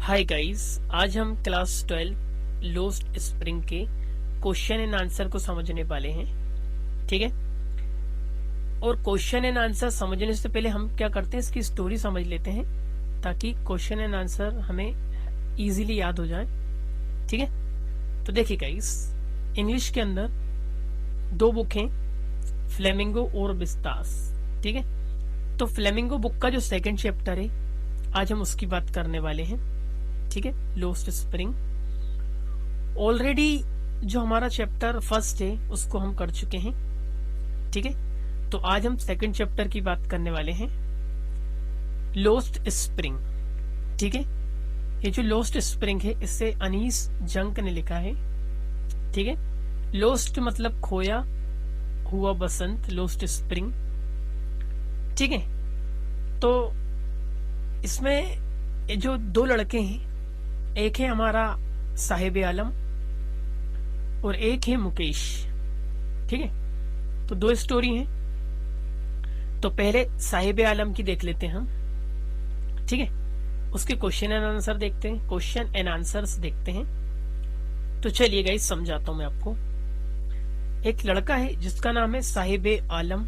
Hi guys, आज हम class 12 lost spring के क्वेश्चन एंड आंसर को समझने वाले हैं। ठीक है। और क्वेश्चन एंड आंसर समझने से पहले हम क्या करते हैं, इसकी स्टोरी समझ लेते हैं ताकि क्वेश्चन एंड आंसर हमें इजीली याद हो जाए। ठीक है। तो देखिए गाइस, इंग्लिश के अंदर दो बुक हैं, फ्लेमिंगो और बिस्तास। ठीक है। तो फ्लेमिंगो बुक का जो सेकंड चैप्टर है, आज हम उसकी बात करने वाले हैं। ठीक है। लोस्ट स्प्रिंग ऑलरेडी जो हमारा चैप्टर फर्स्ट है उसको हम कर चुके हैं। ठीक है। तो आज हम सेकंड चैप्टर की बात करने वाले हैं, लोस्ट स्प्रिंग। ठीक है। ये जो लोस्ट स्प्रिंग है, इससे अनीस जंक ने लिखा है। ठीक है। लोस्ट मतलब खोया हुआ बसंत, लोस्ट स्प्रिंग। ठीक है। तो इसमें ये जो दो लड़के हैं, एक है हमारा साहिब आलम और एक है मुकेश। ठीक है। तो दो स्टोरी हैं। तो पहले साहिब आलम की देख लेते हैं हम। ठीक है। उसके क्वेश्चन एंड आंसर देखते हैं, क्वेश्चन एंड आंसर्स देखते हैं। तो चलिए गाइस, समझाता हूं मैं आपको। एक लड़का है जिसका नाम है साहिब आलम,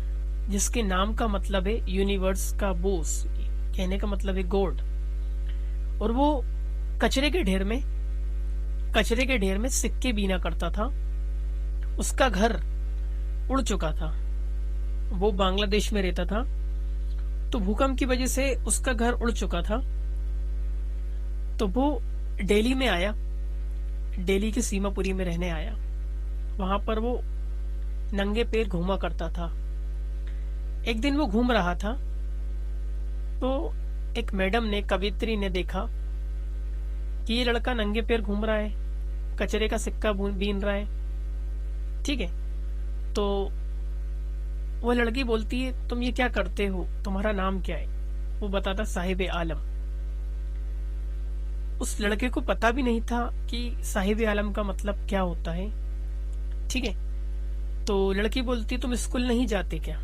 जिसके नाम का मतलब है यूनिवर्स का बोस, कहने का मतलब है गॉड। और वो कचरे के ढेर में सिक्के बीना करता था। उसका घर उड़ चुका था, वो बांग्लादेश में रहता था। तो भूकंप की वजह से उसका घर उड़ चुका था। तो वो दिल्ली में आया, दिल्ली के सीमापुरी में रहने आया। वहां पर वो नंगे पैर घूमा करता था। एक दिन वो घूम रहा था तो एक मैडम ने, कवित्री ने देखा कि ये लड़का नंगे पैर घूम रहा है, कचरे का सिक्का बीन रहा है। ठीक है। तो वो लड़की बोलती है, तुम ये क्या करते हो, तुम्हारा नाम क्या है? वो बताता साहिब आलम। उस लड़के को पता भी नहीं था कि साहिब आलम का मतलब क्या होता है। ठीक है। तो लड़की बोलती, तुम स्कूल नहीं जाते क्या?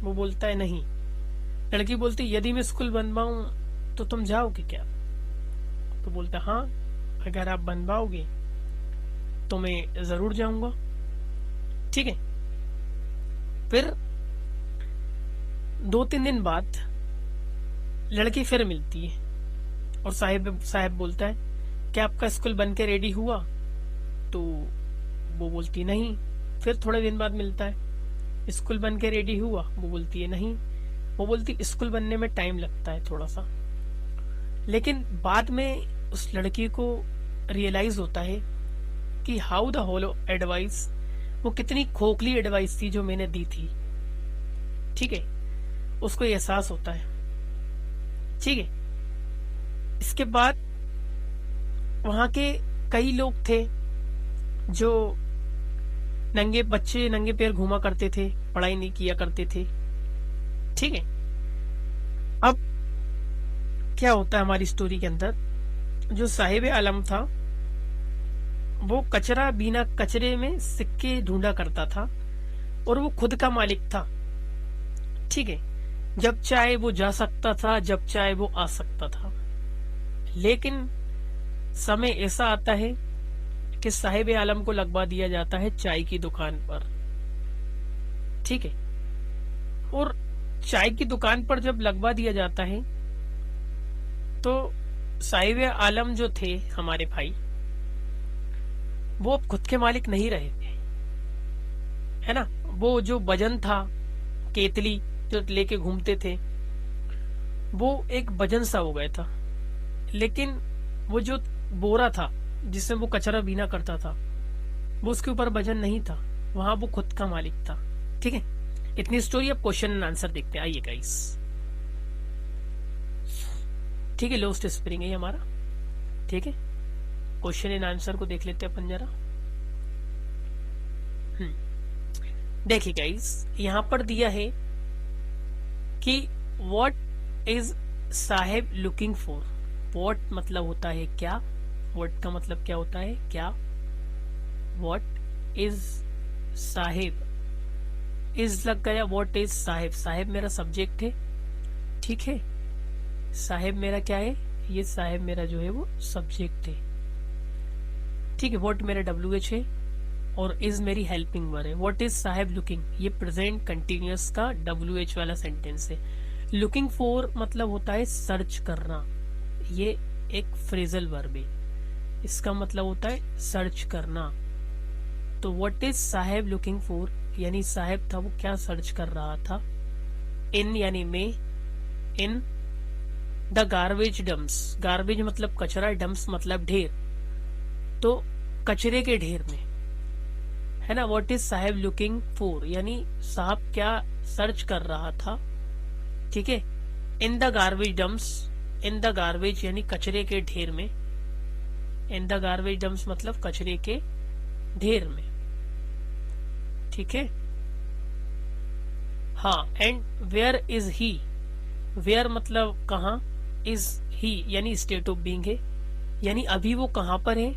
वो बोलता है नहीं। लड़की बोलती, यदि मैं स्कूल बनवाऊं तो तुम जाओगे क्या? तो बोलता, हाँ, अगर आप बनवाओगे तो मैं जरूर जाऊंगा। ठीक है। फिर 2-3 दिन बाद लड़की फिर मिलती है और साहब बोलता है, क्या आपका स्कूल बन के रेडी हुआ? तो वो बोलती नहीं। फिर थोड़े दिन बाद मिलता है, स्कूल बन के रेडी हुआ? वो बोलती है नहीं। वो बोलती, स्कूल बनने में टाइम लगता है थोड़ा सा। लेकिन बाद में उस लड़की को रियलाइज होता है कि हाउ द होलो एडवाइस, वो कितनी खोखली एडवाइस थी जो मैंने दी थी। ठीक है। उसको एहसास होता है। ठीक है। इसके बाद वहां के कई लोग थे जो नंगे पैर घूमा करते थे, पढ़ाई नहीं किया करते थे। ठीक है। अब क्या होता है हमारी स्टोरी के अंदर, जो साहिब आलम था वो कचरे में सिक्के ढूंढा करता था और वो खुद का मालिक था। ठीक है। जब चाहे वो जा सकता था, जब चाहे वो आ सकता था। लेकिन समय ऐसा आता है कि साहिब आलम को लगवा दिया जाता है चाय की दुकान पर। ठीक है। और चाय की दुकान पर जब लगवा दिया जाता है तो साहिब आलम जो थे हमारे भाई, वो अब खुद के मालिक नहीं रहे थे, है ना। वो जो वजन था, केतली जो लेके घूमते थे, वो एक वजन सा हो गया था। लेकिन वो जो बोरा था जिसमें वो कचरा बीना करता था, वो उसके ऊपर वजन नहीं था, वहां वो खुद का मालिक था। ठीक है। इतनी स्टोरी। अब क्वेश्चन एंड आंसर देखते हैं, आइए गाइस। ठीक है। लोस्ट स्प्रिंग है हमारा। ठीक है। क्वेश्चन एंड आंसर को देख लेते हैं अपन जरा। देखिए गाइस, यहां पर दिया है कि what is Saheb looking for. What मतलब होता है क्या, व्हाट का मतलब क्या होता है क्या। व्हाट इज साहेब, इज लग गया, व्हाट इज साहेब। साहेब मेरा सब्जेक्ट है। ठीक है। साहेब मेरा क्या है, ये साहेब मेरा जो है वो सब्जेक्ट है, ठीक है। व्हाट मेरा WH है और इज मेरी हेल्पिंग वर्ब है। व्हाट इज साहेब लुकिंग, ये प्रेजेंट कंटिन्यूअस का WH वाला सेंटेंस है। लुकिंग फॉर मतलब होता है सर्च करना, ये एक फ्रेजल वर्ब है, इसका मतलब होता है सर्च करना। तो what is Saheb looking for, यानी साहेब था वो क्या सर्च कर रहा था। इन यानी में, इन द गार्बेज डम्प्स, गार्बेज मतलब कचरा, डम्प्स मतलब ढेर, तो कचरे के ढेर में, है ना। What is Saheb looking for, यानी साहब क्या सर्च कर रहा था, ठीक है। In the garbage dumps, in the garbage यानी कचरे के ढेर में, इन द गार्बेज डम्प्स मतलब कचरे के ढेर में, ठीक है। हाँ, and where is he, where मतलब कहाँ, इज ही यानी स्टेट ऑफ बीइंग है, यानी अभी वो कहाँ पर है।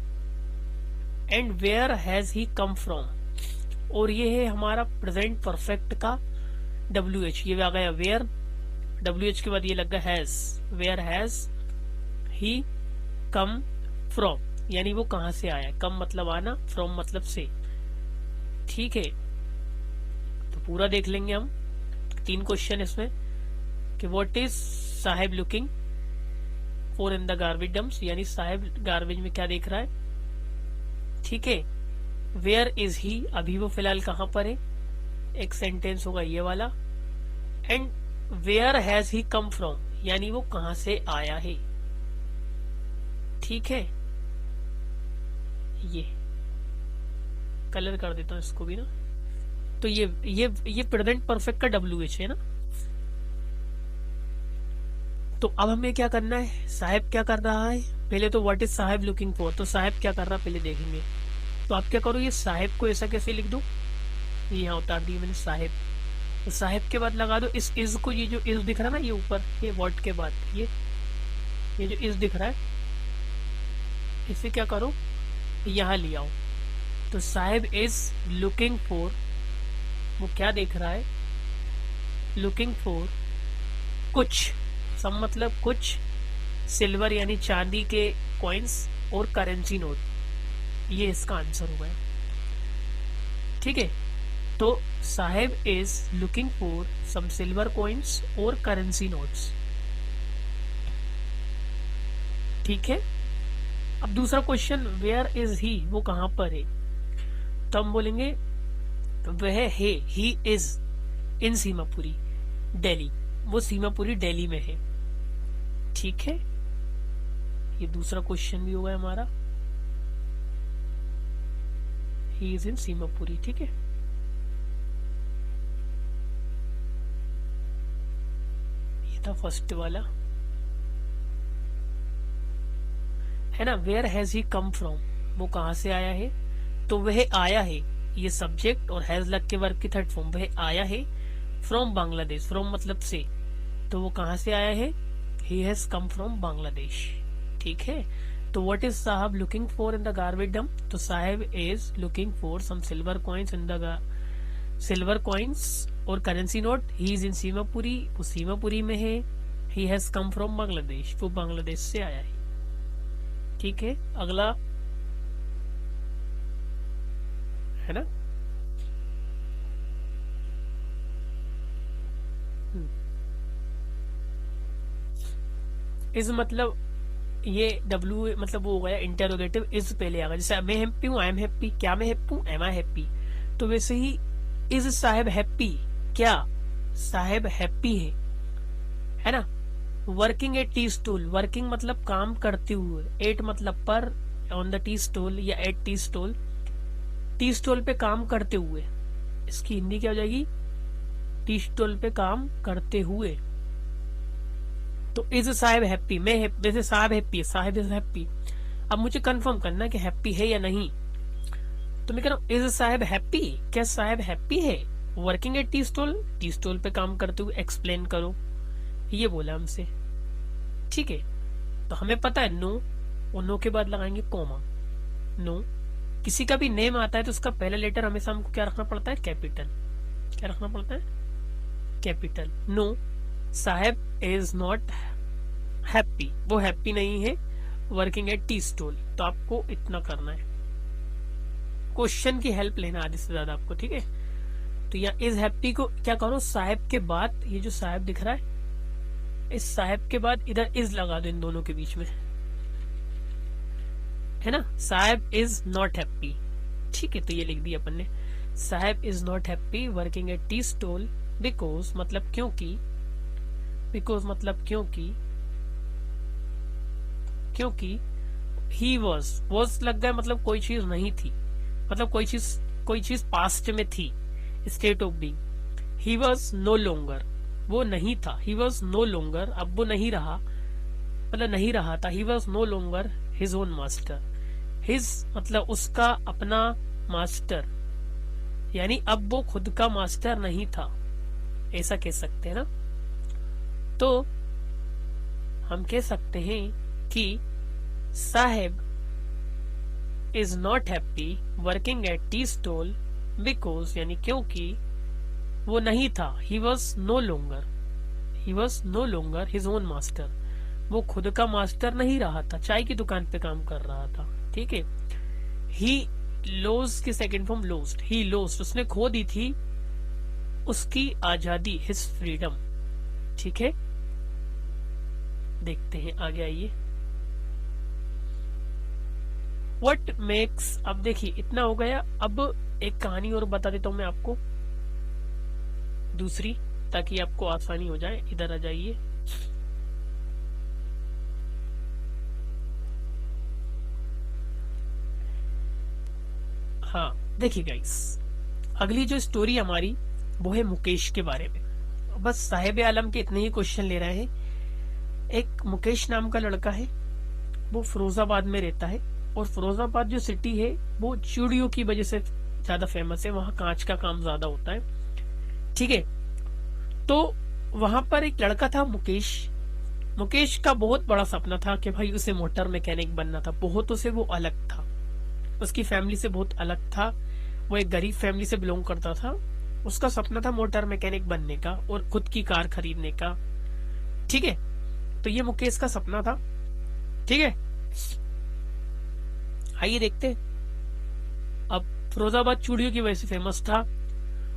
And where has he come from, और ये है हमारा प्रेजेंट परफेक्ट का WH, ये आ गया वेयर, WH के बाद ये लग गया has, where has he come from, यानी वो कहाँ से आया, कम मतलब आना, फ्रॉम मतलब से, ठीक है। तो पूरा देख लेंगे हम, 3 क्वेश्चन इसमें कि what is Saheb looking for in the garbage dumps, यानी साहेब गार्बेज में क्या देख रहा है, ठीक है। वेयर इज ही, अभी वो फिलहाल कहां पर है, एक सेंटेंस होगा ये वाला। And where has he come from, यानी वो कहां से आया है, ठीक है। ये कलर कर देता हूं इसको भी ना। तो ये प्रेजेंट परफेक्ट का WH है ना। तो अब हमें क्या करना है, साहेब क्या कर रहा है, पहले तो what is Saheb looking for, तो साहेब क्या कर रहा है पहले देखेंगे। तो आप क्या करो, ये साहेब को ऐसा कैसे लिख दो, ये यहाँ उतार दिया मैंने साहेब, तो साहेब के बाद लगा दो इस इज को, ये जो इज दिख रहा है ना ये ऊपर, ये व्हाट के बाद ये जो इज दिख रहा है, इसे क्या करो यहाँ ले आओ। तो साहेब इज लुकिंग फॉर, वो क्या देख रहा है, लुकिंग फॉर कुछ, सम मतलब कुछ, सिल्वर यानी चांदी के कॉइन्स और करेंसी नोट, ये इसका आंसर हुआ है, ठीक है। तो Saheb is looking for some silver coins और करेंसी नोट्स, ठीक है। अब दूसरा क्वेश्चन, वेयर इज ही, वो कहां पर है, तो हम बोलेंगे वह है, ही इज इन सीमापुरी दिल्ली, वो सीमापुरी दिल्ली में है, ठीक है। ये दूसरा क्वेश्चन भी होगा हमारा, ही इज इन सीमापुरी, ठीक है। ये था फर्स्ट वाला, है ना। Where has he come from, वो कहां से आया है, तो वह आया है, ये सब्जेक्ट और हैज लग के वर्ब की थर्ड फॉर्म, वह आया है फ्रॉम बांग्लादेश, फ्रॉम मतलब से, तो वो कहां से आया है, he has come from Bangladesh, ठीक है। तो what is Saheb looking for in the garbage dump, तो Saheb is looking for some silver coins in the silver coins और currency note, he is in Seemapuri, वो सीमापुरी में है। He has come from Bangladesh, वो बांग्लादेश से आया है, ठीक है। अगला है ना, इज मतलब ये W मतलब वो हो गया इंटेरोगेटिव, इज पहले आएगा, जैसे मैं हैप्पी हूँ, आई एम हैप्पी, क्या मैं हैप्पी हूँ, एम आई हैप्पी, तो वैसे ही इज साहेब हैप्पी, क्या साहेब हैप्पी है ना। Working at T stool, working मतलब काम करते हुए, एट मतलब पर, ऑन द टी स्टूल या at T stool, tea stall पे काम करते हुए, इसकी हिंदी क्या हो जाएगी, टी स्टॉल पे काम करते हुए। तो इज साहेब हैप्पी, मैं वैसे साहब हैप्पी है, साहेब इज हैप्पी, अब मुझे कंफर्म करना है कि हैप्पी है या नहीं, तो मैं कह रहा हूँ इज साहेब हैप्पी, क्या साहेब हैप्पी है, वर्किंग एट टी स्टॉल पे काम करते हुए, एक्सप्लेन करो, ये बोला हमसे, ठीक है। तो हमें पता है नो, और नो के बाद लगाएंगे कॉमा, नो। किसी का भी नेम आता है तो उसका पहला लेटर हमेशा हमको क्या रखना पड़ता है, कैपिटल, क्या रखना पड़ता है, capital. No Saheb is not happy, वो हैप्पी नहीं है वर्किंग एट टी स्टॉल। तो आपको इतना करना है, क्वेश्चन की हेल्प लेना आधे से ज्यादा आपको, ठीक है। तो यहाँ इज हैप्पी को क्या करो, साहेब के बाद, ये जो साहेब दिख रहा है इस साहेब के बाद इधर इज लगा दो इन दोनों के बीच में, है ना। साहेब इज नॉट हैप्पी, ठीक है। तो ये लिख दिया अपन ने, Saheb is not happy working at tea stall because मतलब क्योंकि, बिकॉज मतलब क्योंकि ही वॉज लग गया मतलब कोई चीज नहीं थी, मतलब कोई चीज पास्ट में थी, state of being. He was no longer, वो नहीं था, ही वॉज नो लॉन्गर, अब वो नहीं रहा, मतलब नहीं रहा था। He was no longer his own master, his मतलब उसका अपना मास्टर, यानी अब वो खुद का मास्टर नहीं था, ऐसा कह सकते हैं ना। तो हम कह सकते हैं कि Saheb is not happy working at tea stall because, यानी क्योंकि वो नहीं था, he was no longer his own master, वो खुद का मास्टर नहीं रहा था, चाय की दुकान पे काम कर रहा था, ठीक है। ही लॉस्ट की second form lost, he lost उसने खो दी थी उसकी आजादी, हिज फ्रीडम, ठीक है। देखते हैं आगे, आइए। व्हाट मेक्स, अब देखिए इतना हो गया, अब एक कहानी और बता देता हूं मैं आपको दूसरी, ताकि आपको आसानी हो जाए। इधर आ जाइए, हाँ देखिए गाइस, अगली जो स्टोरी हमारी वो है मुकेश के बारे में। बस साहिब आलम के इतने ही क्वेश्चन ले रहे हैं। एक मुकेश नाम का लड़का है, वो फिरोजाबाद में रहता है, और फिरोजाबाद जो सिटी है वो चूड़ियों की वजह से ज्यादा फेमस है, वहां कांच का काम ज्यादा होता है, ठीक है। तो वहां पर एक लड़का था मुकेश, मुकेश का बहुत बड़ा सपना था कि भाई उसे मोटर मैकेनिक बनना था, बहुतों से वो अलग था, उसकी फैमिली से बहुत अलग था, वो एक गरीब फैमिली से बिलोंग करता था, उसका सपना था मोटर मैकेनिक बनने का और खुद की कार खरीदने का, ठीक है। तो ये मुकेश का सपना था, ठीक है। आइए देखते। अब फिरोजाबाद चूड़ियों की वजह से फेमस था,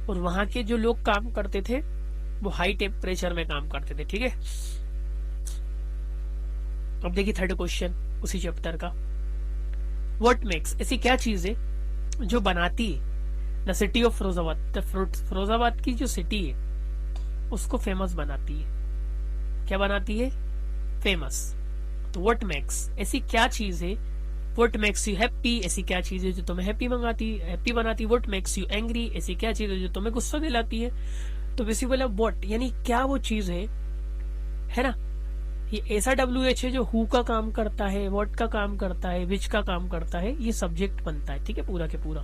और वहां के जो लोग काम करते थे वो हाई टेम्परेचर में काम करते थे, ठीक है। अब देखिए थर्ड क्वेश्चन उसी चैप्टर का, व्हाट मेक्स, ऐसी क्या चीज है जो बनाती है the city of Firozabad, Firozabad की जो सिटी है उसको फेमस बनाती है, क्या बनाती है, फेमस। तो व्हाट मेक्स, ऐसी क्या चीज है, व्हाट मेक्स यू हैप्पी, ऐसी क्या चीज है जो तुम्हें हैप्पी बनाती, व्हाट मेक्स यू एंग्री, ऐसी क्या चीज है जो तुम्हें गुस्सा दिलाती है। तो बेसिकली बोला व्हाट, यानी क्या वो चीज है ना। ये ऐसा WH है जो हु का काम करता है, व्हाट का काम करता है, विच का काम करता है, ये सब्जेक्ट बनता है, ठीक है, पूरा के पूरा,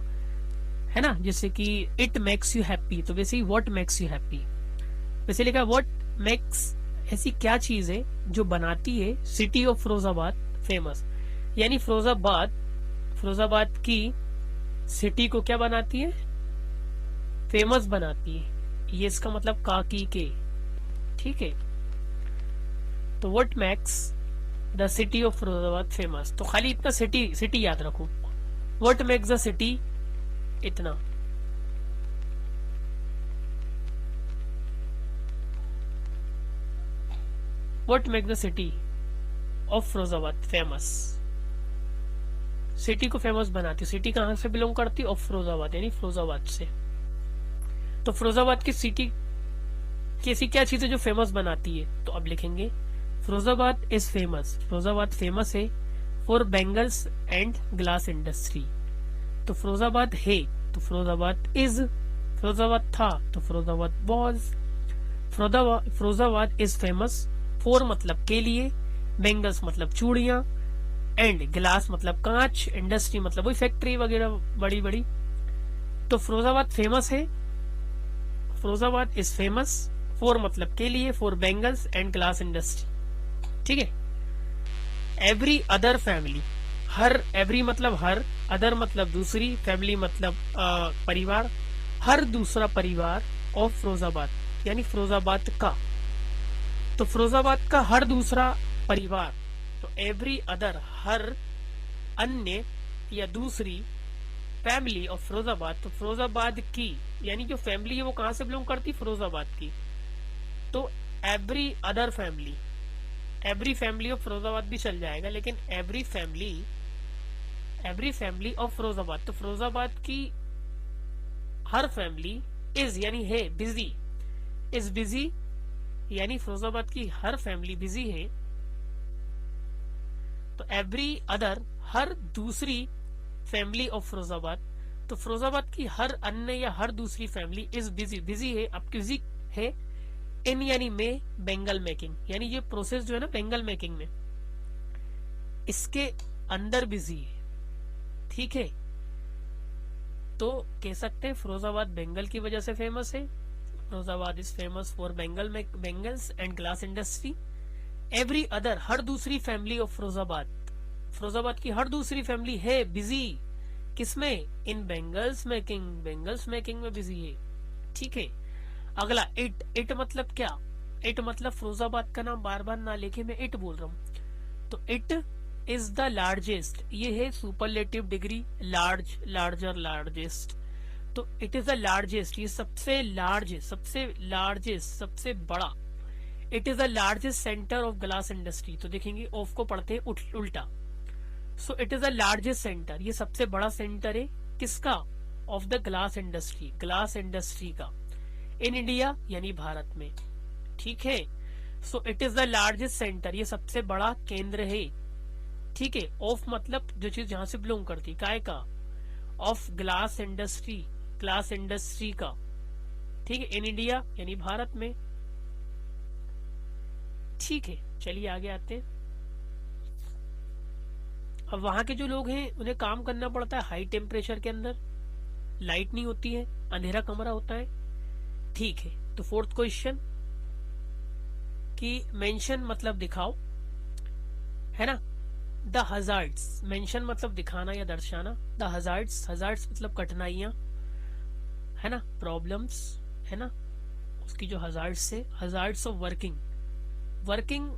है ना। जैसे कि इट मेक्स यू हैप्पी, तो वैसे ही व्हाट मेक्स यू हैप्पी, वैसे लिखा व्हाट मेक्स, ऐसी क्या चीज है जो बनाती है सिटी ऑफ फिरोजाबाद फेमस, यानी फिरोजाबाद की सिटी को क्या बनाती है, फेमस बनाती है, ये इसका मतलब काकी के, ठीक है। तो what makes the city of Firozabad famous, तो खाली इतना सिटी याद रखो, व्हाट मेक्स द सिटी, इतना। What makes the city of Firozabad famous, city को फेमस बनाती है, सिटी कहां से बिलोंग करती है, ऑफ फिरोजाबाद, यानी फिरोजाबाद से। तो फिरोजाबाद की सिटी की ऐसी क्या चीज है जो फेमस बनाती है, तो अब लिखेंगे Firozabad is famous, Firozabad famous है for bangles and glass industry. तो फिरोजाबाद है, तो फिरोजाबाद इज, फिरोजाबाद था तो Firozabad was, Firozabad is famous for मतलब के लिए, बैंगल्स मतलब चूड़ियां, एंड ग्लास मतलब कांच, इंडस्ट्री मतलब वही फैक्ट्री वगैरह बड़ी बड़ी। तो फिरोजाबाद फेमस है, फिरोजाबाद इज फेमस फॉर मतलब के लिए, for bangles and glass industry, ठीक है। एवरी अदर फैमिली, हर, एवरी मतलब हर, अदर मतलब दूसरी, फैमिली मतलब परिवार, हर दूसरा परिवार ऑफ फिरोजाबाद, यानी फिरोजाबाद का। तो फिरोजाबाद का हर दूसरा परिवार, तो एवरी अदर हर अन्य या दूसरी फैमिली ऑफ फिरोजाबाद, तो फिरोजाबाद की यानी जो फैमिली है वो कहां से बिलोंग करती, फिरोजाबाद की, तो every other family, every family of Firozabad भी चल जाएगा, लेकिन एवरी फैमिली ऑफ फिरोजाबाद, तो फिरोजाबाद की हर फैमिली इज यानी है बिजी, इज बिजी यानी फिरोजाबाद की हर फैमिली बिजी है, तो एवरी अदर हर दूसरी फैमिली ऑफ फिरोजाबाद, तो फिरोजाबाद की हर अन्य या हर दूसरी फैमिली इज बिजी, बिजी है, अब बिजी है इन यानी में बेंगल मेकिंग, यानी ये प्रोसेस जो है ना बेंगल मेकिंग में, इसके अंदर बिजी है, ठीक है। तो कह सकते हैं फिरोजाबाद बेंगल की वजह से फेमस है, Firozabad is famous for bangles and glass industry. Every other हर दूसरी फैमिली ऑफ फिरोजाबाद, फिरोजाबाद की हर दूसरी फैमिली है बिजी किसमें, इन बेंगल्स मेकिंग में बिजी है, ठीक है। अगला इट मतलब क्या, इट मतलब फिरोजाबाद का नाम बार बार ना लेके मैं इट बोल रहा हूं, तो इट इज द लार्जेस्ट, ये है superlative degree, large, larger, largest, तो इट इज द लार्जेस्ट, ये सबसे लार्ज है, सबसे बड़ा, it is the largest centre of glass industry, तो देखेंगे ऑफ को पढ़ते हैं उल्टा, so it is the largest centre, ये सबसे बड़ा सेंटर है किसका, ऑफ द ग्लास इंडस्ट्री का, इन इंडिया यानी भारत में, ठीक है। So it is the largest centre, ये सबसे बड़ा केंद्र है, ठीक है। ऑफ मतलब जो चीज जहां से बिलोंग करती, काय का, ऑफ ग्लास इंडस्ट्री का, ठीक है, इन इंडिया यानी भारत में, ठीक है। चलिए आगे आते हैं। अब वहां के जो लोग हैं उन्हें काम करना पड़ता है हाई टेम्परेचर के अंदर, लाइट नहीं होती है, अंधेरा कमरा होता है, ठीक है। तो फोर्थ क्वेश्चन कि मेंशन मतलब दिखाओ, है ना, द हजार्ड्स, मेंशन मतलब दिखाना या दर्शाना, द हजार्ड्स मतलब कठिनाइयां, है ना, प्रॉब्लम्स, है ना, उसकी जो हजार्ड्स से, हजार्ड्स ऑफ वर्किंग,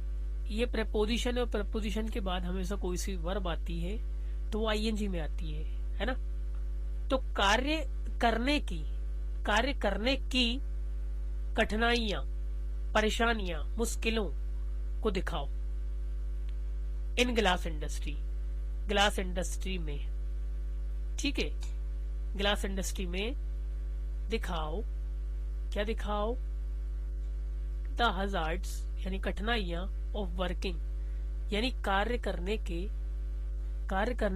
ये प्रेपोजिशन है, और प्रेपोजिशन के बाद हमेशा कोई सी वर्ब आती है तो वो आईएनजी में आती है ना, तो कार्य करने की कठिनाइयां, परेशानियां, मुश्किलों को दिखाओ, इन ग्लास इंडस्ट्री में, ठीक है, ग्लास इंडस्ट्री में दिखाओ, क्या दिखाओ, द हजार्ड्स यानी कठिनाइयां, ऑफ वर्किंग यानी कार्य करने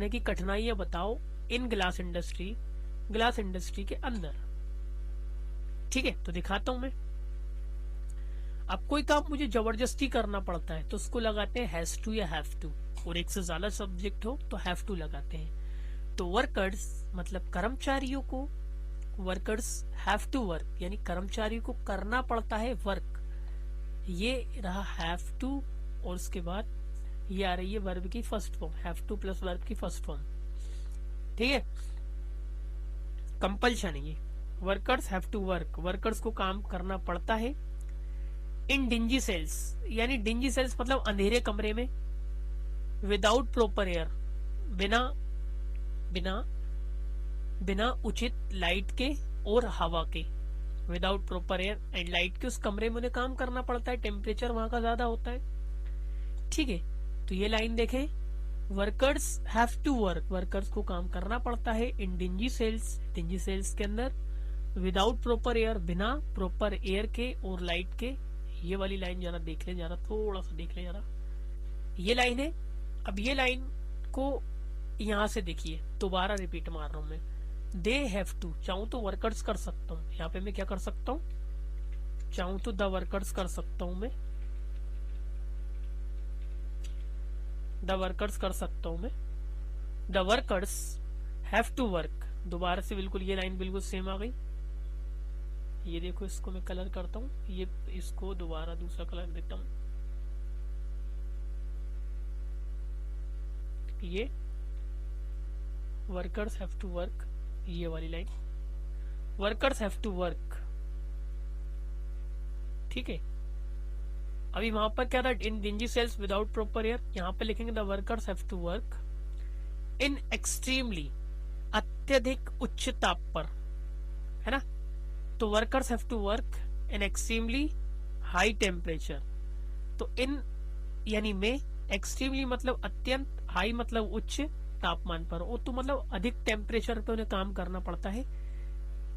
की कठिनाइयां बताओ, इन ग्लास इंडस्ट्री के अंदर, ठीक है। तो दिखाता हूं मैं, अब कोई काम मुझे जबरदस्ती करना पड़ता है तो उसको लगाते हैं हैज टू या हैव टू, और एक से ज्यादा सब्जेक्ट हो तो हैव टू लगाते हैं। तो वर्कर्स मतलब कर्मचारियों को, वर्कर्स हैव टू वर्क यानी कर्मचारियों को करना पड़ता है वर्क, ये रहा हैव टू, और उसके बाद ये आ रही है वर्ब की first form, have to plus verb की फर्स्ट फॉर्म, ठीक है। कंपल्शन है ये, workers have to work, workers को काम करना पड़ता है, इन डिंजी सेल्स यानी डिंजी सेल्स मतलब अंधेरे कमरे में, विदाउट प्रॉपर एयर बिना उचित लाइट के और हवा के, without proper air and light के उस कमरे में उन्हें काम करना पड़ता है, टेम्परेचर वहां का ज्यादा होता है, ठीक है। तो ये लाइन देखें, workers have to work, workers को काम करना पड़ता है, इन डिंजी सेल्स के अंदर, विदाउट प्रॉपर एयर बिना प्रॉपर एयर के और लाइट के, ये वाली लाइन जरा देख ले, जरा थोड़ा सा देख ले जरा, ये लाइन है। अब ये लाइन को यहां से देखिए, दोबारा रिपीट मार रहा हूं मैं, दे हैव टू, चाहूं तो वर्कर्स कर सकता हूं, यहाँ पे मैं क्या कर सकता हूं, चाहूं तो द वर्कर्स कर सकता हूं मैं, द वर्कर्स कर सकता हूं मैं, the workers have to work, दोबारा से बिल्कुल ये लाइन बिल्कुल सेम आ गई, ये देखो इसको मैं कलर करता हूं, ये इसको दोबारा दूसरा कलर देता हूं, ये वर्कर्स हैव टू वर्क, ये वाली line workers have to work, ठीक है। अभी वहां पर क्या था, in dingy cells without proper air, यहाँ पे लिखेंगे the workers have to work in extremely, अत्यधिक उच्च ताप पर, है ना। तो workers have to work in extremely high temperature, तो इन यानी में, एक्सट्रीमली मतलब अत्यंत, हाई मतलब उच्च तापमान पर, वो तो मतलब अधिक टेम्परेचर पे उन्हें काम करना पड़ता है।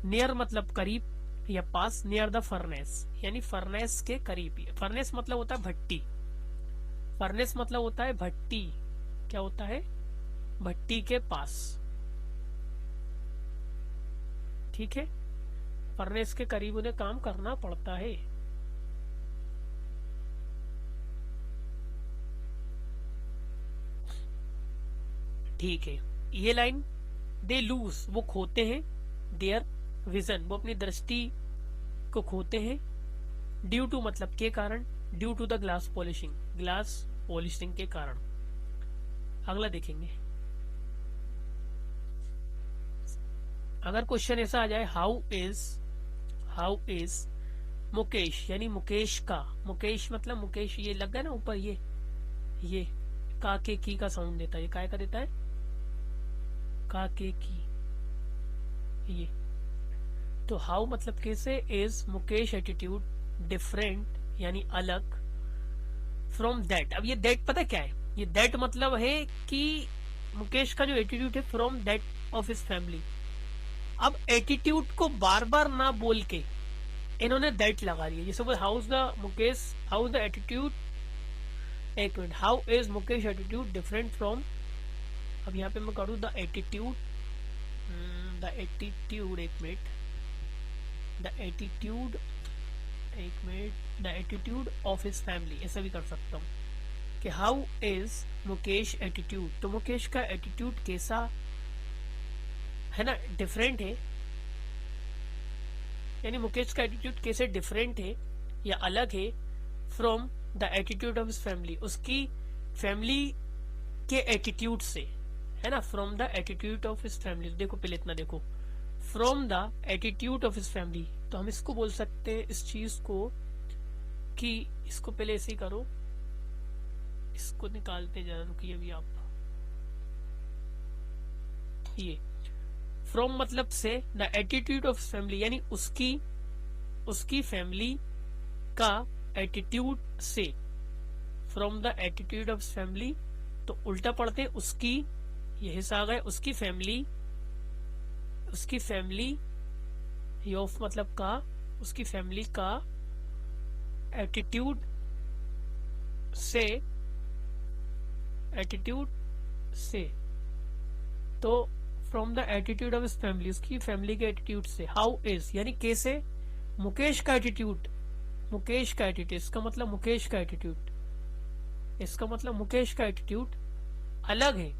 नियर मतलब करीब या पास, नियर द फर्नेस यानी फर्नेस के करीब। फर्नेस मतलब होता है भट्टी, फर्नेस मतलब होता है भट्टी, क्या होता है, भट्टी के पास, ठीक है। फर्नेस के करीब उन्हें काम करना पड़ता है। ठीक है, ये लाइन, दे लूज वो खोते हैं, देयर विजन वो अपनी दृष्टि को खोते हैं, ड्यू टू मतलब के कारण, due to the glass polishing, glass polishing के कारण। अगला देखेंगे, अगर क्वेश्चन ऐसा आ जाए, हाउ इज मुकेश, यानी मुकेश का, मुकेश मतलब मुकेश, ये लग गया ना ऊपर, ये का के की का साउंड देता है, ये काय का देता है, का के की, ये। तो हाउ मतलब कैसे, इज मुकेश एटीट्यूड डिफरेंट यानी अलग, फ्रॉम दैट। अब ये दैट पता क्या है, ये दैट मतलब है कि मुकेश का जो एटीट्यूड है from that of his family. अब एटीट्यूड को बार बार ना बोल के इन्होंने दैट लगा दिया, जैसे बोल how is the Mukesh, how is the attitude, एक minute, how is Mukesh attitude different from, अब यहाँ पे मैं करूँ द एटीट्यूड, एक मिनट, द एटीट्यूड, एक minute, the attitude of his family, ऐसा भी कर सकता हूँ कि हाउ इज मुकेश एटीट्यूड, तो मुकेश का एटीट्यूड कैसा है ना, डिफरेंट है, यानी मुकेश का एटीट्यूड कैसे डिफरेंट है या अलग है, from the attitude of his family, उसकी फैमिली के एटीट्यूड से, है ना, from the attitude of his family. देखो पहले इतना देखो, from the attitude of his family, तो हम इसको बोल सकते हैं इस चीज को कि, इसको पहले ऐसे ही करो, इसको निकालते जरा, रुकिए अभी आप, ये फ्रॉम मतलब से, द एटीट्यूड ऑफ फैमिली यानी उसकी फैमिली का एटीट्यूड से, from the attitude of family, तो उल्टा पढ़ते उसकी, ये हिस्सा आ गए, उसकी फैमिली, ये ऑफ मतलब का, उसकी फैमिली का एटीट्यूड से, तो from the attitude of his family, उसकी फैमिली के एटीट्यूड से, हाउ इज यानी कैसे मुकेश का एटीट्यूड, इसका मतलब मुकेश का एटीट्यूड अलग है,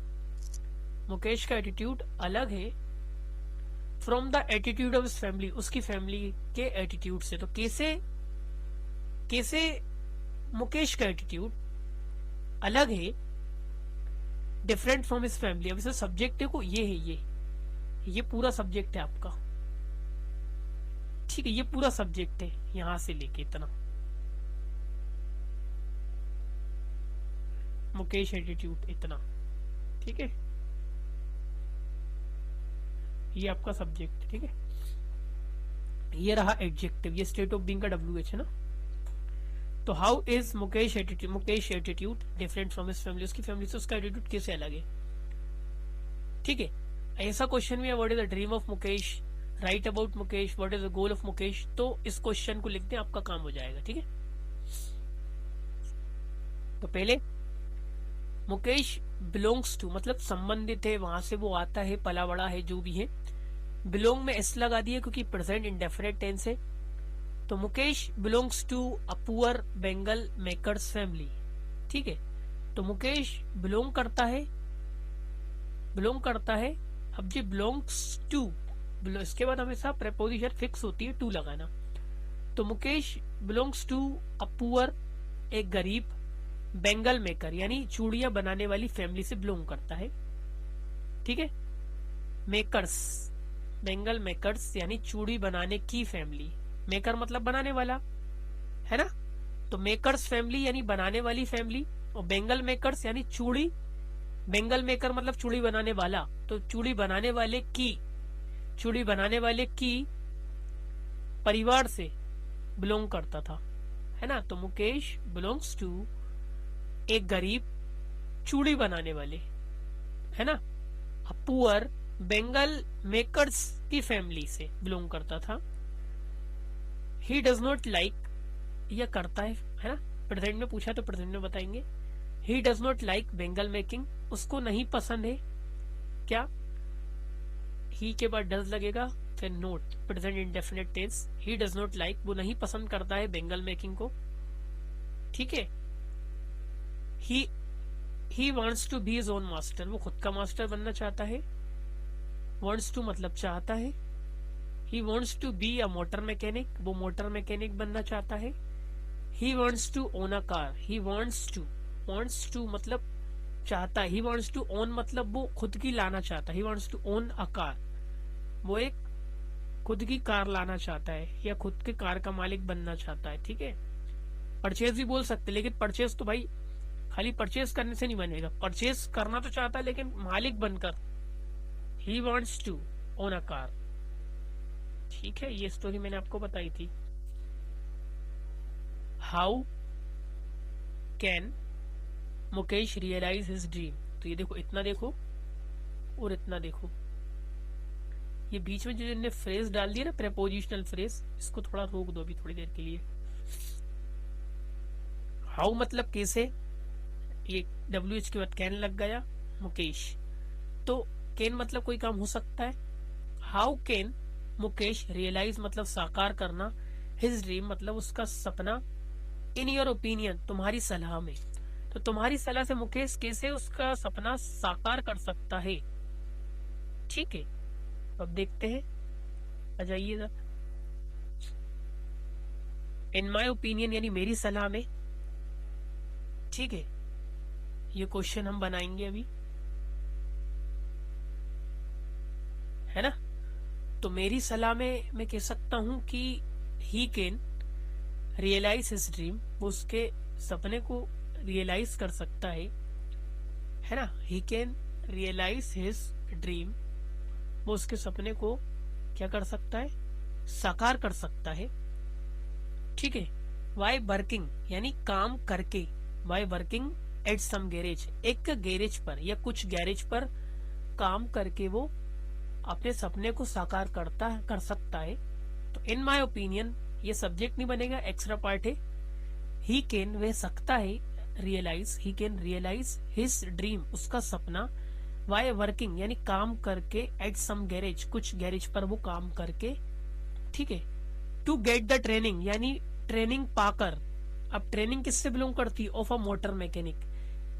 मुकेश का एटीट्यूड अलग है, from the attitude of his family, उसकी फैमिली के एटीट्यूड से। तो कैसे मुकेश का एटीट्यूड अलग है, डिफरेंट फ्रॉम हिज फैमिली। अब इसे सब्जेक्ट देखो, ये है, ये पूरा सब्जेक्ट है आपका, ठीक है, ये पूरा सब्जेक्ट है यहां से लेके इतना, मुकेश एटीट्यूड इतना, ठीक है, ये आपका सब्जेक्ट, ठीक है। ये रहा एडजेक्टिव, ये स्टेट ऑफ बीइंग का WH है ना। तो how is Mukesh attitude different from his family, उसकी फैमिली से उसका एटीट्यूड कैसे अलग है, ठीक है। ऐसा क्वेश्चन भी है, what is the dream of Mukesh, right about Mukesh, what is the goal of Mukesh, तो इस क्वेश्चन को लिखते हैं, आपका काम हो जाएगा, ठीक है। तो पहले मुकेश बिलोंग्स टू मतलब संबंधित है, वहां से वो आता है, पला बड़ा है, जो भी है, बिलोंग में एस लगा दिया क्योंकि प्रेजेंट इंडेफिनिट टेंस है। तो Mukesh belongs to a poor bangle makers family, ठीक है। तो मुकेश बिलोंग करता है, अब जी बिलोंग्स टू, इसके बाद हमेशा प्रेपोजिशन फिक्स होती है, टू लगाना। तो Mukesh belongs to a poor, एक गरीब, बेंगल मेकर यानी चूड़ियां बनाने वाली फैमिली से बिलोंग करता है, ठीक है। मेकर्स, बेंगल मेकर्स यानी चूड़ी बनाने की फैमिली, मेकर मतलब बनाने वाला, है ना। तो मेकर्स फैमिली यानी बनाने वाली फैमिली, और बेंगल मेकर्स यानी चूड़ी, बेंगल मेकर मतलब चूड़ी बनाने वाला, तो चूड़ी बनाने वाले की, चूड़ी बनाने वाले की परिवार से बिलोंग करता था, है ना। तो मुकेश बिलोंग्स टू एक गरीब चूड़ी बनाने वाले, है ना, पुअर बेंगल मेकर्स की फैमिली से बिलोंग करता था। ही डज नॉट लाइक, यह करता है ना, प्रेजेंट में पूछा तो प्रेजेंट में बताएंगे। ही does not like Bengal making, उसको नहीं पसंद है क्या, ही के बाद डज लगेगा, फिर not, present indefinite tense. He does not like, वो नहीं पसंद करता है बेंगल मेकिंग को, ठीक है। He wants to be his own master, वो खुद का मास्टर बनना चाहता है। वांट्स टू मतलब चाहता है। He wants to be a motor mechanic, वो मोटर मैकेनिक बनना चाहता है। He wants to own a car, he wants to मतलब चाहता है। ही वांट्स टू ओन मतलब वो खुद की लाना चाहता है। He wants to own a car, वो एक खुद की कार लाना चाहता है या खुद के कार का मालिक बनना चाहता है, ठीक है। परचेज भी बोल सकते, लेकिन परचेज तो भाई खाली परचेज करने से नहीं बनेगा, परचेज करना तो चाहता है लेकिन मालिक बनकर। He wants to own a car, ठीक है। ये स्टोरी मैंने आपको बताई थी। How can Mukesh realise his dream, तो ये देखो, इतना देखो और इतना देखो, ये बीच में जो इन्होंने फ्रेज डाल दिया ना, प्रेपोजिशनल फ्रेज, इसको थोड़ा रोक दो अभी थोड़ी देर के लिए। हाउ मतलब कैसे, ये WH के बाद कैन लग गया, मुकेश, तो कैन मतलब कोई काम हो सकता है। हाउ कैन मुकेश रियलाइज मतलब साकार करना, हिज ड्रीम मतलब उसका सपना, इन योर ओपिनियन तुम्हारी सलाह में, तो तुम्हारी सलाह से मुकेश कैसे उसका सपना साकार कर सकता है, ठीक है। अब देखते हैं, आ जाइएगा। इन माई ओपिनियन यानी मेरी सलाह में, ठीक है। ये क्वेश्चन हम बनाएंगे अभी, है ना। तो मेरी सलाह में मैं कह सकता हूं कि he can realise his dream, वो उसके सपने को रियलाइज कर सकता है ना। He can realise his dream, वो उसके सपने को क्या कर सकता है, साकार कर सकता है, ठीक है। वाई वर्किंग यानी काम करके, by working at some garage, एक गैरेज पर या कुछ गैरेज पर काम करके वो अपने सपने को साकार कर सकता है। तो इन माय ओपिनियन ये सब्जेक्ट नहीं बनेगा, एक्स्ट्रा पार्ट है। ही कैन वह सकता है, realise, he can realise his dream उसका सपना, वाई वर्किंग यानी काम करके, एट सम गैरेज कुछ गैरेज पर वो काम करके, ठीक है। टू गेट द ट्रेनिंग यानी ट्रेनिंग पाकर, अब ट्रेनिंग किससे बिलोंग करती है, ऑफ अ मोटर मैकेनिक,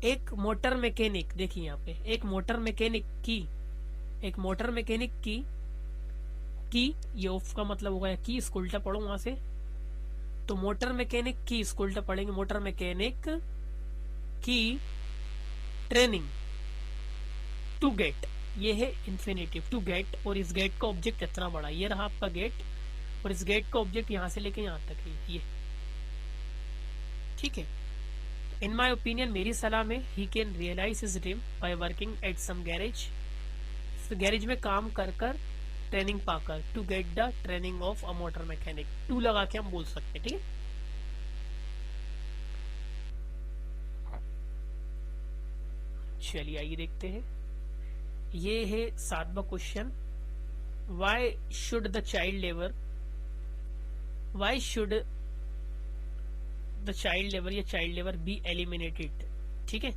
एक मोटर मैकेनिक, देखिए यहाँ पे एक मोटर मैकेनिक की, एक मोटर मैकेनिक की ये ऑफ का मतलब होगा की, इसको उल्टा पढ़ो वहां से, तो मोटर मैकेनिक की, इसको उल्टा पढ़ेंगे, मोटर मैकेनिक की ट्रेनिंग, टू गेट, ये है इंफिनिटिव, टू गेट, और इस गेट का ऑब्जेक्ट इतना बड़ा, ये रहा आपका गेट, और इस गेट का ऑब्जेक्ट यहां से लेके यहां तक है ये, ठीक है। इन माई ओपिनियन मेरी सलाह में, he can realise his dream by working at some garage, garage में काम कर ट्रेनिंग पाकर, to get the training of a motor mechanic, to लगा के हम बोल सकते हैं, ठीक है। चलिए आइए देखते हैं, ये है 7वां question. Why should the child labour, why should the child labour या चाइल्ड लेबर बी एलिमिनेटेड, ठीक है।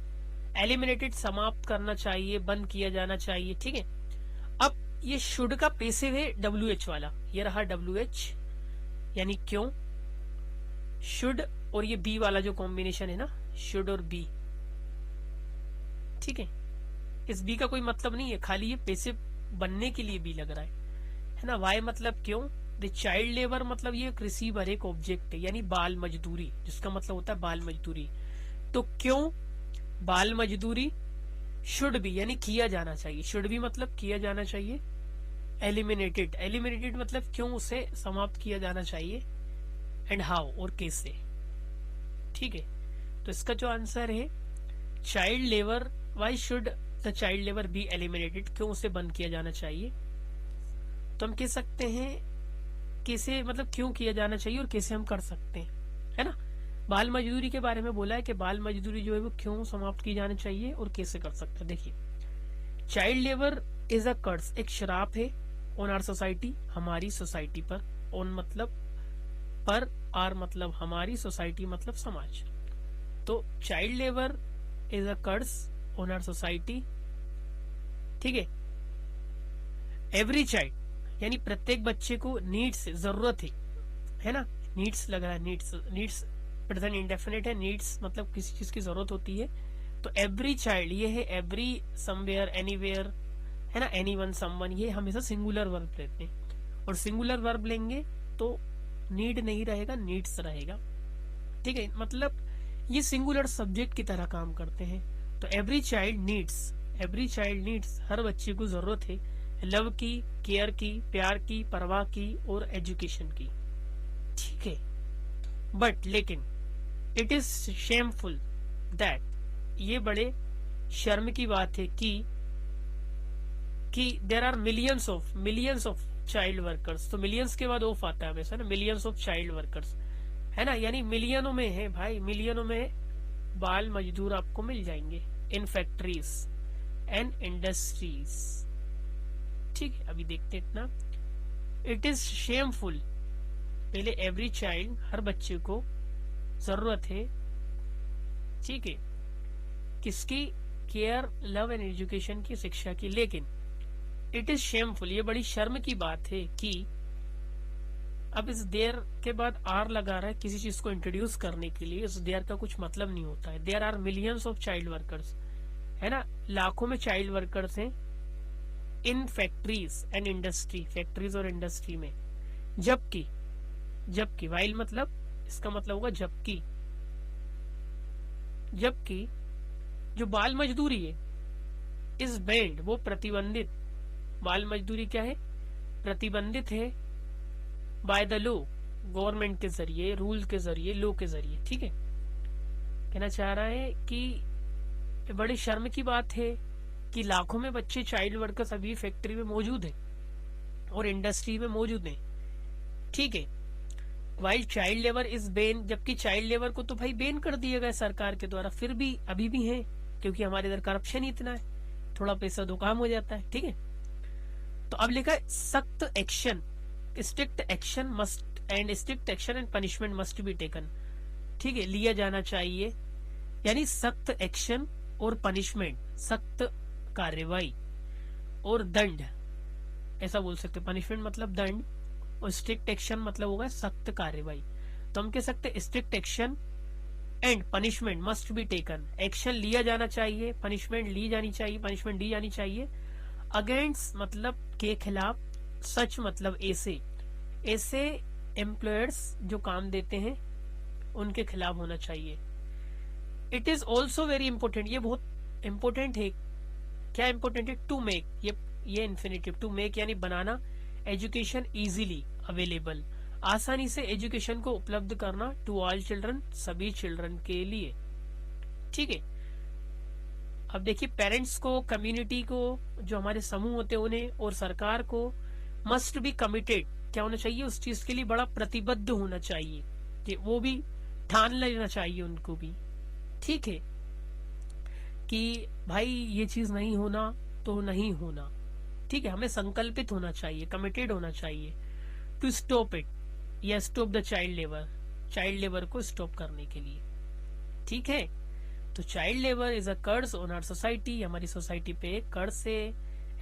एलिमिनेटेड समाप्त करना चाहिए, बंद किया जाना चाहिए, ठीक है। अब ये शुड का पैसिव है WH वाला, ये रहा WH यानी क्यों, शुड, और ये बी वाला जो कॉम्बिनेशन है ना, शुड और बी, ठीक है। इस बी का कोई मतलब नहीं है, खाली ये पैसिव बनने के लिए बी लग रहा है ना। वाई मतलब क्यों, द चाइल्ड लेबर मतलब ये एक रिसीवर, एक ऑब्जेक्ट है, यानी बाल मजदूरी, जिसका मतलब होता है बाल मजदूरी, तो क्यों बाल मजदूरी, शुड भी यानी किया जाना चाहिए, शुड भी मतलब किया जाना चाहिए, एलिमिनेटेड, एलिमिनेटेड मतलब क्यों उसे समाप्त किया जाना चाहिए, एंड हाउ और कैसे, ठीक है, तो इसका जो आंसर है child labour, why should the child labour be eliminated, क्यों उसे बंद किया जाना चाहिए। तो हम कह सकते हैं कैसे, मतलब क्यों किया जाना चाहिए और कैसे हम कर सकते हैं, है ना। बाल मजदूरी के बारे में बोला है कि बाल मजदूरी जो है वो क्यों समाप्त की जानी चाहिए और कैसे कर सकते हैं। देखिए, child labour is a curse, एक श्राप है ऑन आर सोसाइटी, हमारी सोसाइटी पर। ऑन मतलब पर, आर मतलब हमारी, सोसाइटी मतलब समाज। तो child labour is a curse on our society, ठीक है। एवरी चाइल्ड यानी प्रत्येक बच्चे को नीड्स, जरूरत है ना, नीड्स लग रहा है, नीड्स प्रेजेंट इंडेफिनिट है, नीड्स मतलब किसी चीज की जरूरत होती है। तो एवरी चाइल्ड ये है एवरी, समवेयर, एनीवेयर, है ना, एनीवन, समवन, ये हमेशा सिंगुलर वर्ब लेते हैं। और सिंगुलर वर्ब लेंगे तो नीड नहीं रहेगा, नीड्स रहेगा, ठीक है। मतलब ये सिंगुलर सब्जेक्ट की तरह काम करते हैं। तो every child needs, every child needs, हर बच्चे को जरूरत है लव की, केयर की, प्यार की, परवाह की और एजुकेशन की, ठीक है। बट लेकिन इट इज शेमफुल दैट, ये बड़े शर्म की बात है कि there are millions of child workers. तो मिलियंस के बाद ऑफ आता है हमेशा ना, मिलियंस ऑफ चाइल्ड वर्कर्स, है ना, यानी मिलियनों में है भाई, मिलियनों में बाल मजदूर आपको मिल जाएंगे इन फैक्ट्रीज एंड इंडस्ट्रीज, ठीक है। अभी देखते हैं इतना, इट इज शेमफुल, पहले एवरी चाइल्ड, हर बच्चे को जरूरत है, ठीक है, किसकी, केयर, लव एंड एजुकेशन की, शिक्षा की। लेकिन इट इज शेमफुल, ये बड़ी शर्म की बात है कि, अब इस देयर के बाद आर लगा रहा है किसी चीज को इंट्रोड्यूस करने के लिए, इस देयर का कुछ मतलब नहीं होता है। There are millions of child workers, है ना, लाखों में चाइल्ड वर्कर्स हैं in factories and industry, factories और इंडस्ट्री में। जबकि, वाइल मतलब इसका मतलब होगा जबकि, जो बाल मजदूरी है इस बैंड, वो प्रतिबंधित, बाल मजदूरी क्या है, प्रतिबंधित है बाय द लॉ, गवर्नमेंट के जरिए, रूल के जरिए, लॉ के जरिए, ठीक है। कहना चाह रहा है कि बड़ी शर्म की बात है कि लाखों में बच्चे चाइल्ड वर्कर्स अभी फैक्ट्री में मौजूद है और इंडस्ट्री में मौजूद है, ठीक है। While child labour is Ben, जबकि चाइल्ड लेबर को तो भाई बेन कर दिया गया सरकार के द्वारा, फिर भी अभी भी है, क्योंकि हमारे इधर करप्शन ही इतना है, थोड़ा पैसा दो काम हो जाता है, ठीक है। तो अब लिखा है सख्त action, strict action must and punishment must be taken, ठीक है, लिया जाना चाहिए, यानी सख्त एक्शन और पनिशमेंट, सख्त कार्रवाई और दंड, ऐसा बोल सकते। पनिशमेंट मतलब दंड और स्ट्रिक्ट एक्शन मतलब होगा सख्त कार्रवाई। तो हम कह सकते strict action and punishment must be taken, action लिया जाना चाहिए, पनिशमेंट ली जानी चाहिए, पनिशमेंट दी जानी चाहिए। अगेंस्ट मतलब के खिलाफ, सच मतलब ऐसे एम्प्लॉयर्स जो काम देते हैं उनके खिलाफ होना चाहिए। It is also very important, ये बहुत इंपॉर्टेंट है। क्या इंपॉर्टेंट है, टू मेक, ये इन्फिनिटिव, टू मेक यानी बनाना, एजुकेशन इजीली अवेलेबल, आसानी से एजुकेशन को उपलब्ध करना, टू ऑल चिल्ड्रन, सभी चिल्ड्रन के लिए, ठीक है। अब देखिए, पेरेंट्स को, कम्युनिटी को, जो हमारे समूह होते हैं उन्हें, और सरकार को मस्ट बी कमिटेड, क्या होना चाहिए, उस चीज के लिए बड़ा प्रतिबद्ध होना चाहिए, कि वो भी ठान लेना चाहिए उनको भी, ठीक है, कि भाई ये चीज नहीं होना तो नहीं होना, ठीक है, हमें संकल्पित होना चाहिए, कमिटेड होना चाहिए टू स्टॉप इट, या स्टॉप द चाइल्ड लेबर को स्टॉप करने के लिए, ठीक है। तो child labour is a curse on our society, हमारी सोसाइटी पे एक कर्स है।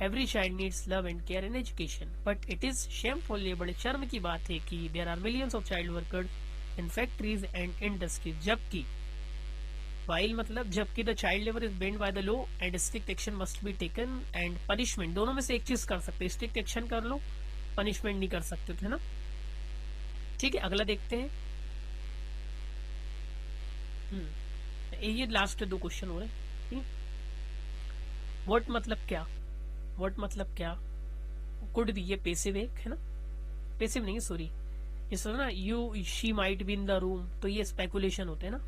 Every child needs love and care and education, but it is shameful, ये बड़े शर्म की बात है कि there are millions of child workers in factories and industries, जबकि, वाइल मतलब जबकि, the child labour is banned by the law and strict action must be taken and punishment, दोनों में से एक चीज कर सकते, स्ट्रिक्ट एक्शन कर लो, पनिशमेंट नहीं कर सकते थे ना, ठीक है। अगला देखते हैं, ये लास्ट 2 क्वेश्चन हो रहे हैं। व्हाट मतलब क्या, कुड बी, ये पैसिव है ना, पैसिव नहीं, सॉरी, ये सुनो ना, she might be in the room, तो ये स्पेकुलेशन होते हैं ना,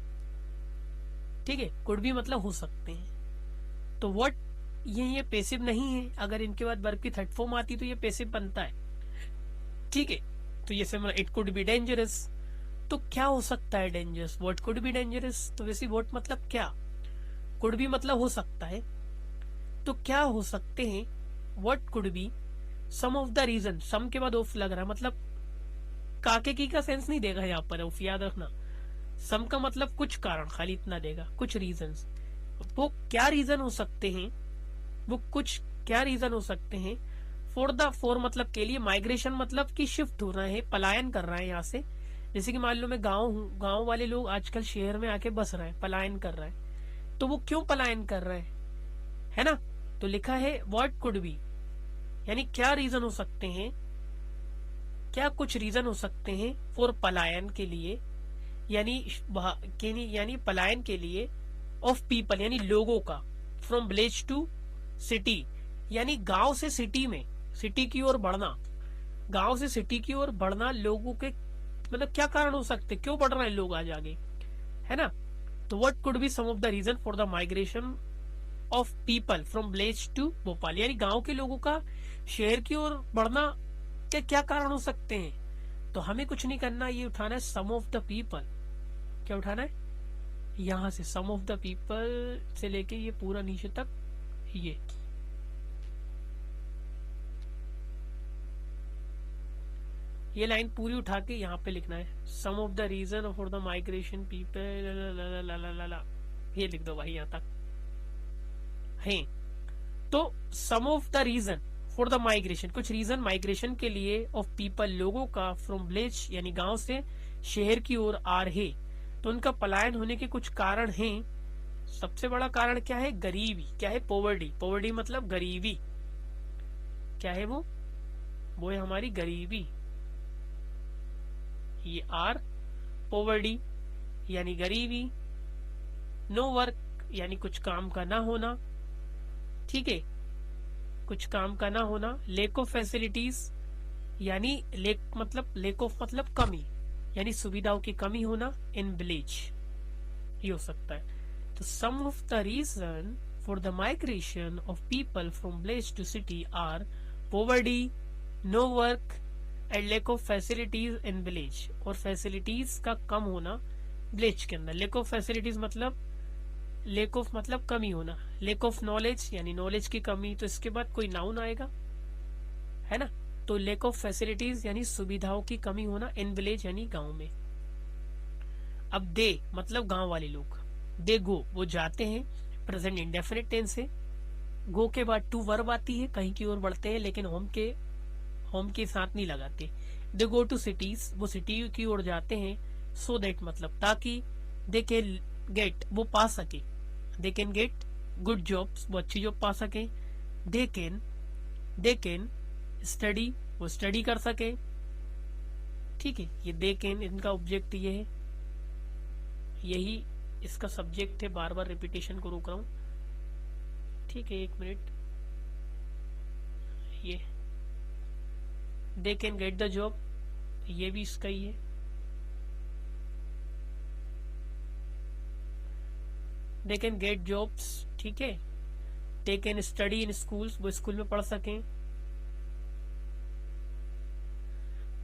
ठीक है, कुड भी मतलब हो सकते हैं। तो व्हाट ये पैसिव नहीं है, अगर इनके बाद वर्ब की थर्ड फॉर्म आती तो ये पैसिव बनता है। ठीक है, तो ये से इट कुड बी डेंजरस। तो क्या हो सकता है dangerous, what could be dangerous. तो वैसे व्हाट मतलब क्या, कुड भी मतलब हो सकता है, तो क्या हो सकते हैं, what could be some of the reason. Some के बाद ऑफ लग रहा है, मतलब काके की का सेंस नहीं देगा यहाँ पर ऑफ, याद रखना। सम का मतलब कुछ कारण, खाली इतना देगा, कुछ रीजंस। वो क्या रीजन हो सकते हैं, वो कुछ क्या रीजन हो सकते हैं। फॉर मतलब के लिए, माइग्रेशन मतलब कि शिफ्ट हो रहा है, पलायन कर रहा है यहाँ से। जैसे कि मान लो मैं गांव हूँ, गांव वाले लोग आजकल शहर में आके बस रहे हैं, पलायन कर रहा है। तो वो क्यों पलायन कर रहे है ना। तो लिखा है व्हाट कुड बी, यानी क्या रीजन हो सकते हैं, क्या कुछ रीजन हो सकते हैं फॉर पलायन के लिए, यानी पलायन के लिए ऑफ पीपल यानी लोगों का, फ्रॉम विलेज टू सिटी यानी गांव से सिटी में, सिटी की ओर बढ़ना, गांव से सिटी की ओर बढ़ना लोगों के मतलब क्या कारण हो सकते, क्यों बढ़ रहे हैं लोग आज आगे, है ना। तो what could be some of the reason for the migration of people from village to Bhopal, यानी गांव के लोगों का शहर की ओर बढ़ना के क्या कारण हो सकते हैं। तो हमें कुछ नहीं करना, ये उठाना है सम ऑफ द पीपल। क्या उठाना है, यहां से सम ऑफ द पीपल से लेके ये पूरा नीचे तक, ये लाइन पूरी उठा के यहाँ पे लिखना है, some of the reason for the migration people, ये लिख दो भाई यहाँ तक है। तो some of the reason for the migration, कुछ रीजन माइग्रेशन के लिए ऑफ पीपल लोगों का, फ्रॉम विलेज यानी गांव से शहर की ओर आ रहे, तो उनका पलायन होने के कुछ कारण हैं। सबसे बड़ा कारण क्या है, गरीबी। क्या है, पॉवर्टी। पॉवर्टी मतलब गरीबी। क्या है वो है हमारी गरीबी। ये आर पॉवर्टी यानी गरीबी, नो वर्क यानी कुछ काम का ना होना, ठीक है, कुछ काम का ना होना, लेक ऑफ फैसिलिटीज यानी लेक ऑफ मतलब कमी, यानी सुविधाओं की कमी होना, इन विलेज, ये हो सकता है। तो some of the reason for the migration of people from village to city are poverty, no work and lack of facilities in village, और फैसिलिटीज का कम होना विलेज के अंदर। लेक ऑफ फैसिलिटीज मतलब लेक ऑफ मतलब कमी होना, लेक ऑफ नॉलेज यानी नॉलेज की कमी, तो इसके बाद कोई नाउन आएगा, है ना। तो लेक ऑफ फैसिलिटीज यानी सुविधाओं की कमी होना, इन विलेज यानी गांव में। अब दे मतलब गांव वाले लोग, दे गो वो जाते हैं, प्रेजेंट इंडेफिनिट टेंस से। गो के बाद टू वर्ब आती है, कहीं की ओर बढ़ते हैं, लेकिन होम के साथ नहीं लगाते। दे गो टू सिटीज वो सिटी की ओर जाते हैं, सो दैट मतलब ताकि, दे कैन गेट वो पा सके, they can get good jobs वो अच्छी जॉब पा सके, दे कैन स्टडी वो स्टडी कर सके, ठीक है। ये दे कैन इनका ऑब्जेक्ट ये है, यही इसका सब्जेक्ट है, बार बार रिपीटेशन को रोक रहा हूं, ठीक है, 1 मिनट। ये they can get the job, ये भी इसका ही है। दे कैन गेट जॉब्स, ठीक है। They can study in schools वो स्कूल में पढ़ सकें,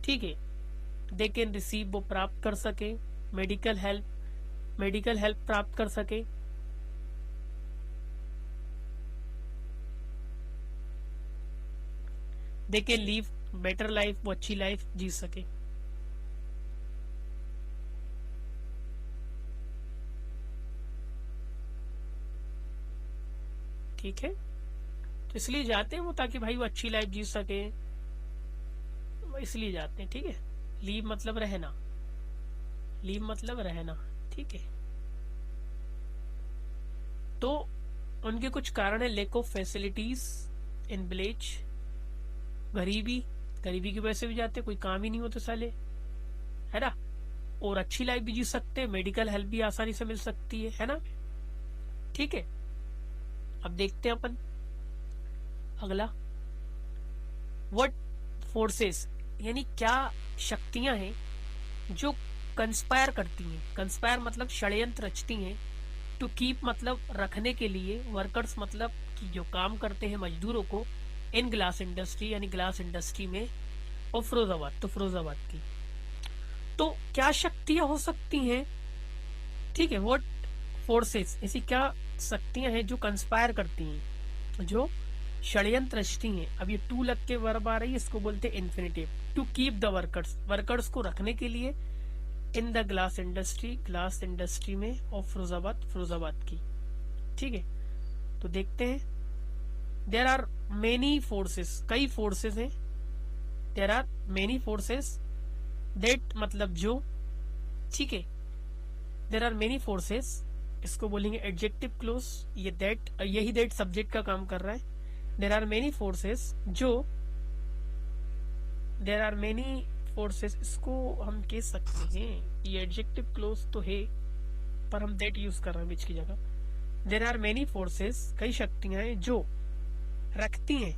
ठीक है। दे कैन रिसीव वो प्राप्त कर सके, मेडिकल हेल्प प्राप्त कर सके, they can leave better life वो अच्छी लाइफ जी सके। ठीक है, तो इसलिए जाते हैं वो ताकि भाई वो अच्छी लाइफ जी सके, इसलिए जाते हैं, ठीक है। लीव मतलब रहना, ठीक है। तो उनके कुछ कारण है, lake of facilities in village, गरीबी की वजह से भी जाते, कोई काम ही नहीं होते साले, है ना। और अच्छी लाइफ भी जी सकते हैं, मेडिकल हेल्प भी आसानी से मिल सकती है ना, ठीक है। अब देखते हैं अपन अगला, व्हाट फोर्सेस यानी क्या शक्तियां हैं जो कंस्पायर करती हैं, कंस्पायर मतलब षड्यंत्र रचती हैं, टू कीप मतलब रखने के लिए, वर्कर्स मतलब कि जो काम करते हैं मजदूरों को, इन ग्लास इंडस्ट्री यानी ग्लास इंडस्ट्री में, और फिरोजाबाद, तो फिरोजाबाद की। तो क्या शक्तियां हो सकती हैं, ठीक है, व्हाट फोर्सेस, ऐसी क्या शक्तियां हैं जो कंस्पायर करती हैं, जो षड्यंत्र रचती हैं। अब ये टू लग के वर्ब आ रही है, इसको बोलते हैं infinitive. To keep the workers, workers को रखने के लिए, in the glass industry, glass industry में, और फिरोजाबाद, फिरोजाबाद की, ठीक है। तो देखते हैं, देयर आर मेनी फोर्सेस, कई फोर्सेस हैं, there are many forces that मतलब जो, ठीक है, देयर आर मेनी फोर्सेस, इसको बोलेंगे एडजेक्टिव क्लोज, ये दैट, यही दैट सब्जेक्ट का काम कर रहा है। देयर आर मेनी फोर्सेस जो, देयर आर मेनी फोर्सेस, इसको हम कह सकते हैं, ये एडजेक्टिव क्लोज तो है पर हम दैट यूज कर रहे हैं बीच की जगह। देयर आर मेनी फोर्सेस, कई शक्तियां हैं जो रखती हैं।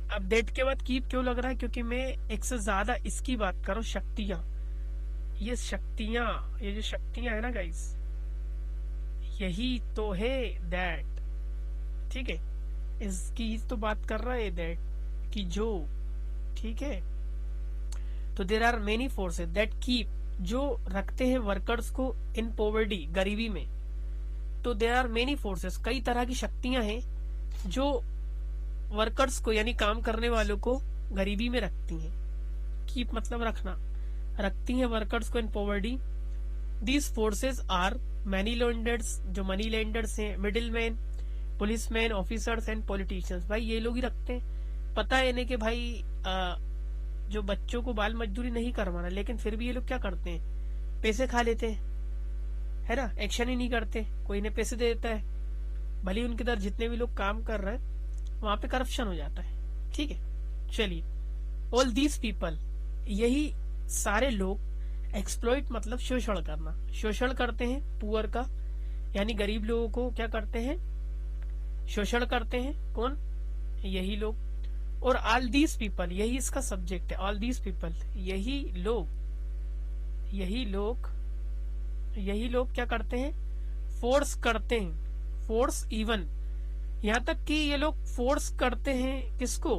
अब दैट के बाद कीप क्यों लग रहा है, क्योंकि मैं एक से ज्यादा इसकी बात कर रहा हूं, शक्तियां, ये शक्तियां, ये जो शक्तियां है ना गाइस, यही तो है दैट, ठीक है, इसकी तो बात कर रहा है दैट की जो, ठीक है। तो there are many forces that keep, जो रखते हैं वर्कर्स को इन पॉवर्टी, गरीबी में। तो देयर आर मेनी फोर्सेस, कई तरह की शक्तियां हैं जो वर्कर्स को यानी काम करने वालों को गरीबी में रखती हैं। कीप मतलब रखना, रखती हैं वर्कर्स को in poverty. These forces are money lenders, जो मनी लैंडर्स हैं, middle man, policeman, officers and politicians. भाई ये लोग ही रखते हैं। पता है इन्हें कि भाई जो बच्चों को बाल मजदूरी नहीं करवाना, लेकिन फिर भी ये लोग क्या करते हैं, पैसे खा लेते हैं, है ना, एक्शन ही नहीं करते, कोई इन्हें पैसे दे देता है, भले उनके इधर जितने भी लोग काम कर रहे हैं वहां पे करप्शन हो जाता है, ठीक है। चलिए, ऑल दीज पीपल, यही सारे लोग, एक्सप्लॉइट मतलब शोषण करना, शोषण करते हैं पुअर का, यानी गरीब लोगों को क्या करते हैं, शोषण करते हैं। कौन, यही लोग। और ऑल दीज पीपल, यही इसका सब्जेक्ट है, ऑल दीज पीपल, यही लोग, यही लोग, यही लोग क्या करते हैं, फोर्स करते हैं, फोर्स इवन, यहां तक कि ये लोग फोर्स करते हैं किसको,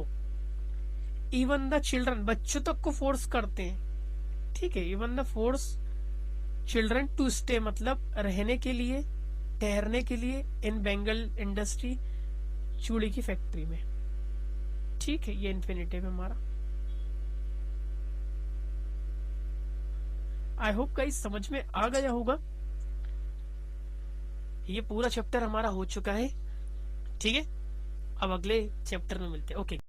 इवन द चिल्ड्रन, बच्चों तक को फोर्स करते हैं, ठीक है। Even the force children to stay मतलब रहने के लिए, ठहरने के लिए, इन बेंगल इंडस्ट्री, चूड़ी की फैक्ट्री में, ठीक है। ये इन्फिनिटिव है हमारा। आई होप गाइस समझ में आ गया होगा। ये पूरा चैप्टर हमारा हो चुका है, ठीक है। अब अगले चैप्टर में मिलते हैं, ओके।